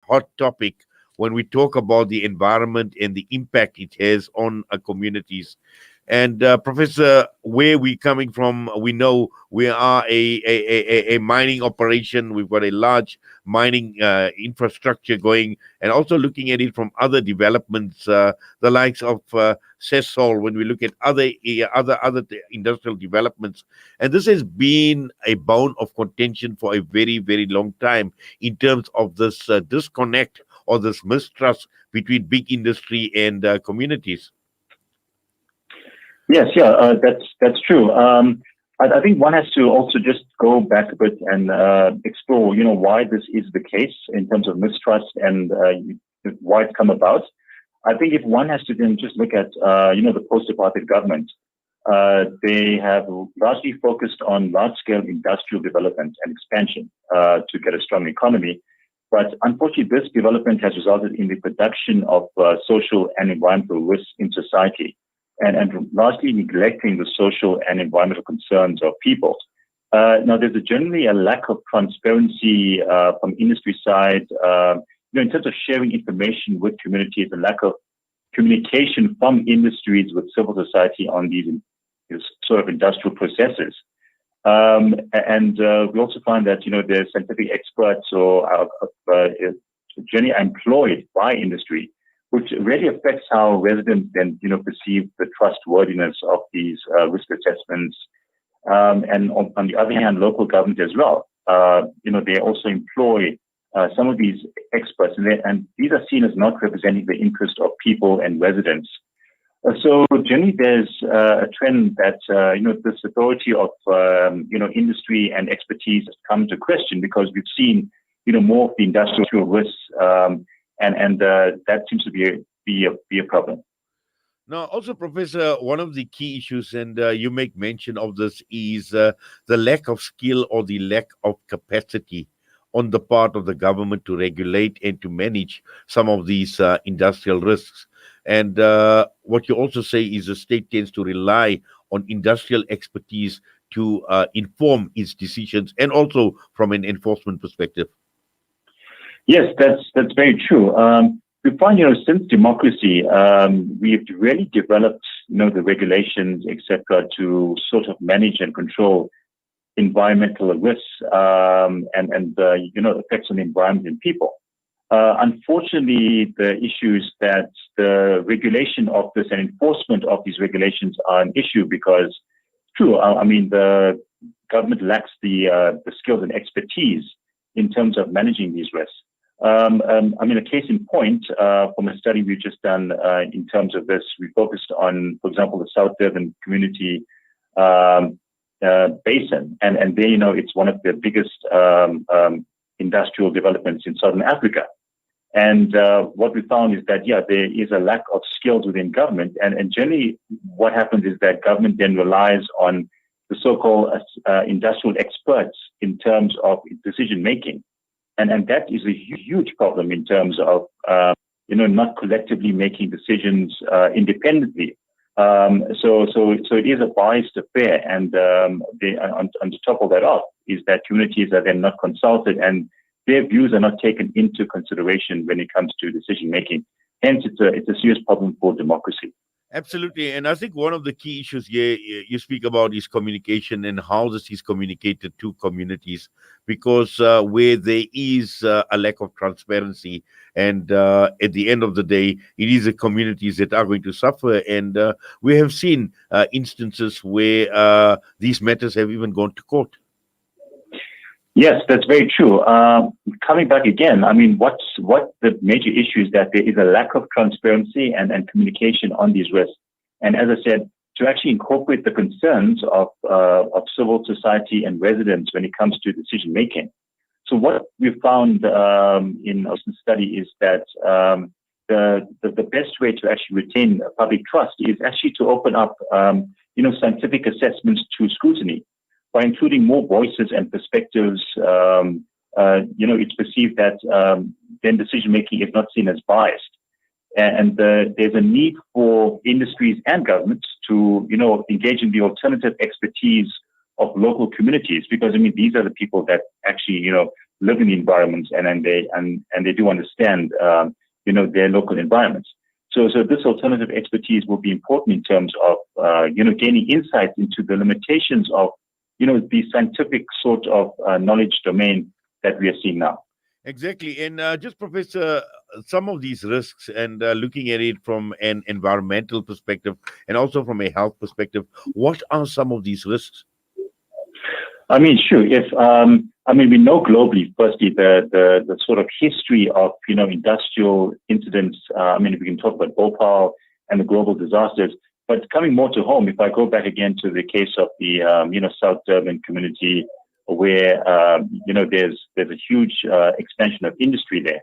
hot topic when we talk about the environment and the impact it has on communities. And Professor, where we coming from, we know we are a mining operation. We've got a large mining infrastructure going, and also looking at it from other developments, the likes of Sesol. When we look at other industrial developments, and this has been a bone of contention for a very very long time in terms of this disconnect or this mistrust between big industry and communities. Yes, yeah, that's true. I think one has to also just go back a bit and explore, why this is the case in terms of mistrust and why it's come about. I think if one has to then just look at, the post-apartheid government, they have largely focused on large-scale industrial development and expansion to get a strong economy. But unfortunately, this development has resulted in the production of social and environmental risks in society, and largely neglecting the social and environmental concerns of people. Now, there's generally a lack of transparency from industry side, in terms of sharing information with communities, a lack of communication from industries with civil society on these sort of industrial processes. And we also find that, there's scientific experts or generally employed by industry, which really affects how residents then, perceive the trustworthiness of these risk assessments. And on the other hand, local government as well, they also employ some of these experts, and these are seen as not representing the interest of people and residents. So generally, there's a trend that this authority of industry and expertise has come to question, because we've seen more of the industrial risks, and that seems to be a problem. Now, also, Professor, one of the key issues, and you make mention of this, is the lack of skill or the lack of capacity on the part of the government to regulate and to manage some of these industrial risks. And what you also say is the state tends to rely on industrial expertise to inform its decisions, and also from an enforcement perspective. Yes, that's very true. We find, since democracy, we've really developed, the regulations, etc., to sort of manage and control environmental risks and effects on the environment and people. Unfortunately, the issues that the regulation of this and enforcement of these regulations are an issue, because, true, the government lacks the skills and expertise in terms of managing these risks. A case in point from a study we've just done in terms of this, we focused on, for example, the South Durban community basin, and there, it's one of the biggest industrial developments in Southern Africa. And what we found is that, there is a lack of skills within government, and generally what happens is that government then relies on the so-called industrial experts in terms of decision making. And that is a huge problem in terms of, not collectively making decisions independently. So it is a biased affair. And on the top of that off is that communities are then not consulted, and their views are not taken into consideration when it comes to decision making. Hence, it's a serious problem for democracy. Absolutely. And I think one of the key issues here you speak about is communication, and how this is communicated to communities, because where there is a lack of transparency, and at the end of the day, it is the communities that are going to suffer. And we have seen instances where these matters have even gone to court. Yes, that's very true. Coming back again, what the major issue is that there is a lack of transparency and communication on these risks. And as I said, to actually incorporate the concerns of civil society and residents when it comes to decision making. So what we've found in our study is that the best way to actually retain public trust is actually to open up scientific assessments to scrutiny. By including more voices and perspectives, it's perceived that then decision-making is not seen as biased. And there's a need for industries and governments to, engage in the alternative expertise of local communities, because, these are the people that actually, live in the environments and they do understand, their local environments. So this alternative expertise will be important in terms of, gaining insights into the limitations of, the scientific sort of knowledge domain that we are seeing now. Exactly. And just, Professor, some of these risks and looking at it from an environmental perspective and also from a health perspective, what are some of these risks? I mean, sure. We know globally, firstly, the sort of history of, industrial incidents. We can talk about Bhopal and the global disasters, but coming more to home, if I go back again to the case of the, South Durban community, where, there's a huge expansion of industry there.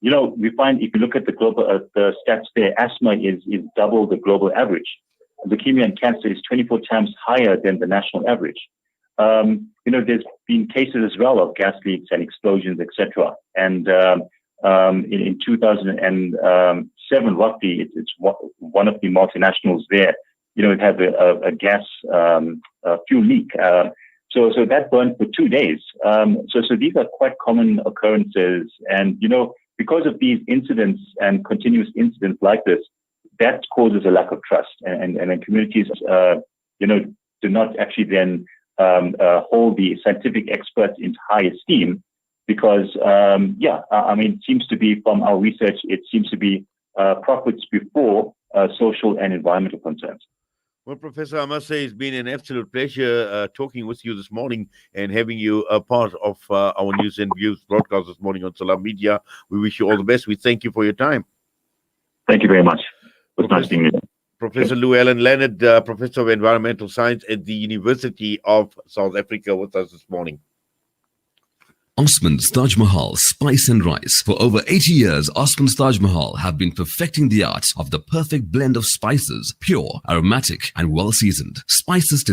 We find if you look at the global the stats there, asthma is double the global average. Leukemia and cancer is 24 times higher than the national average. There's been cases as well of gas leaks and explosions, etc. And in 2007, roughly, it's one of the multinationals there. It had a gas fuel leak. So that burned for 2 days. So these are quite common occurrences. And, because of these incidents and continuous incidents like this, that causes a lack of trust. And communities, do not actually then hold the scientific experts in high esteem because, it seems to be from our research, it seems to be profits before social and environmental concerns. Well, Professor, I must say it's been an absolute pleasure talking with you this morning and having you a part of our News and Views broadcast this morning on Salam Media. We wish you all the best. We thank you for your time. Thank you very much. It was nice being with you. Professor Llewellyn Leonard, Professor of Environmental Science at the University of South Africa, with us this morning. Osman's Taj Mahal Spice and Rice. For over 80 years, Osman's Taj Mahal have been perfecting the art of the perfect blend of spices, pure, aromatic, and well-seasoned. Spices to